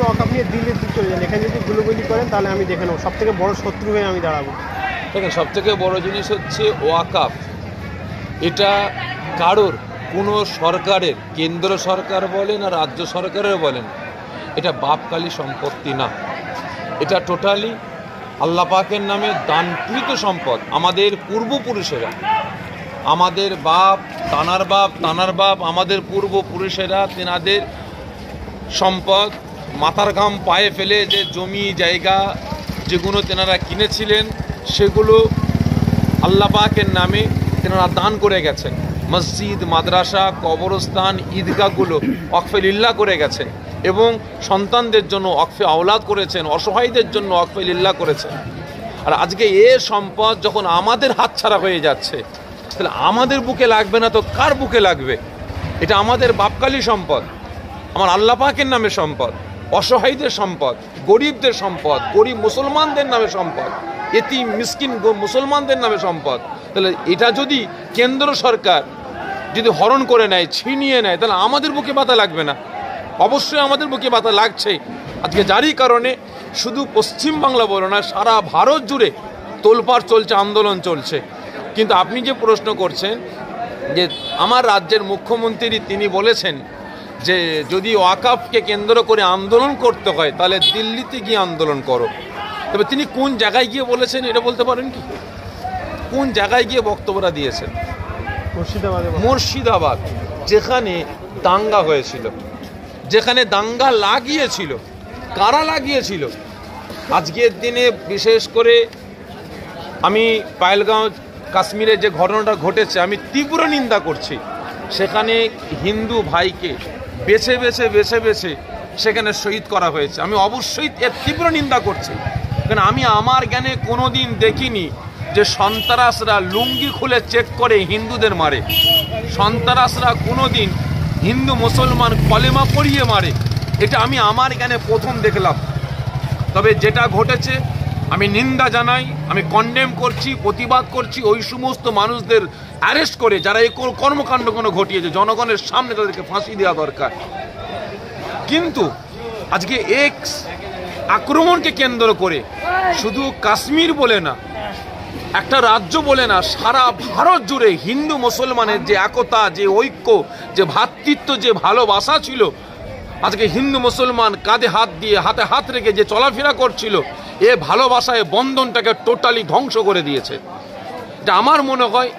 ওয়াকফ নিয়ে দিল্লিতে চলে যান, এখানে যদি গুলোগুলি করেন তাহলে আমি দেখে নেবো, সব থেকে বড় শত্রু হয়ে আমি দাঁড়াবো। দেখেন, সবথেকে বড় জিনিস হচ্ছে ওয়াকফ। এটা কারোর কোনো সরকারের, কেন্দ্র সরকার বলেন আর রাজ্য সরকারের বলেন, এটা বাপকালী সম্পত্তি না। এটা টোটালি আল্লাহ পাকের নামে দানকৃত সম্পদ। আমাদের পূর্বপুরুষেরা, আমাদের বাপ, তানার বাপ, আমাদের পূর্বপুরুষেরা তেনাদের সম্পদ মাথার ঘাম পায়ে ফেলে যে জমি জায়গা যেগুলো তেনারা কিনেছিলেন সেগুলো আল্লাহ পাকের নামে তেনারা দান করে গেছেন। মসজিদ, মাদ্রাসা, কবরস্থান, ঈদগাহগুলো ওয়াকফে লিল্লাহ করে গেছেন এবং সন্তানদের জন্য ওয়াকফে আওলাদ করেছেন, অসহায়দের জন্য ওয়াকফে লিল্লাহ করেছেন। আর আজকে এ সম্পদ যখন আমাদের হাতছাড়া হয়ে যাচ্ছে, তাহলে আমাদের বুকে লাগবে না তো কার বুকে লাগবে? এটা আমাদের বাপকালী সম্পদ, আমার আল্লাহ পাকের নামে সম্পদ, অসহায়দের সম্পদ, গরিবদের সম্পদ, গরিব মুসলমানদের নামে সম্পদ, এতিম মিসকিন মুসলমানদের নামে সম্পদ। তাহলে এটা যদি কেন্দ্র সরকার যদি হরণ করে নেয়, ছিনিয়ে নেয়, তাহলে আমাদের বুকে ব্যথা লাগবে না? অবশ্যই আমাদের বুকে ব্যথা লাগছে। আজকে যারই কারণে শুধু পশ্চিমবাংলা বলো না, সারা ভারত জুড়ে তোলপাড় চলছে, আন্দোলন চলছে। কিন্তু আপনি যে প্রশ্ন করছেন যে আমার রাজ্যের মুখ্যমন্ত্রী তিনি বলেছেন যে যদি ওয়াকফকে কেন্দ্র করে আন্দোলন করতে হয় তাহলে দিল্লিতে গিয়ে আন্দোলন করো। তবে তিনি কোন জায়গায় গিয়ে বলেছেন এটা বলতে পারেন কি? কোন জায়গায় গিয়ে বক্তব্যটা দিয়েছেন? মুর্শিদাবাদ, যেখানে দাঙ্গা হয়েছিল, যেখানে দাঙ্গা লাগিয়েছিল। কারা লাগিয়েছিল? আজকের দিনে বিশেষ করে আমি পাহেলগাঁও কাশ্মীরে যে ঘটনাটা ঘটেছে আমি তীব্র নিন্দা করছি। সেখানে হিন্দু ভাইকে বেছে বেছে বেছে বেছে সেখানে শহীদ করা হয়েছে। আমি অবশ্যই এর তীব্র নিন্দা করছি, কারণ আমি আমার জ্ঞানে কোনো দিন দেখিনি যে সন্ত্রাসরা লুঙ্গি খুলে চেক করে হিন্দুদের মারে। সন্ত্রাসরা কোনো দিন হিন্দু মুসলমান কলেমা পড়িয়ে মারে, এটা আমি আমার জ্ঞানে প্রথম দেখলাম। তবে যেটা ঘটেছে আমি নিন্দা জানাই, আমি কন্ডেম করছি, প্রতিবাদ করছি। ওই সমস্ত মানুষদের অ্যারেস্ট করে যারা এই কর্মকাণ্ড কোনো ঘটিয়েছে, জনগণের সামনে তাদেরকে ফাঁসি দেওয়া দরকার। কিন্তু আজকে এক্স আক্রমণকে কেন্দ্র করে শুধু কাশ্মীর বলে না, একটা রাজ্য বলে না, সারা ভারত জুড়ে হিন্দু মুসলমানের যে একতা, যে ঐক্য, যে ভ্রাতৃত্ব, যে ভালোবাসা ছিল, আজকে হিন্দু মুসলমান কাঁধে হাত দিয়ে হাতে হাত রেখে যে চলাফেরা করছিল, এ ভালোবাসায় বন্ধনটাকে টোটালি ধ্বংস করে দিয়েছে। এটা আমার মনে হয়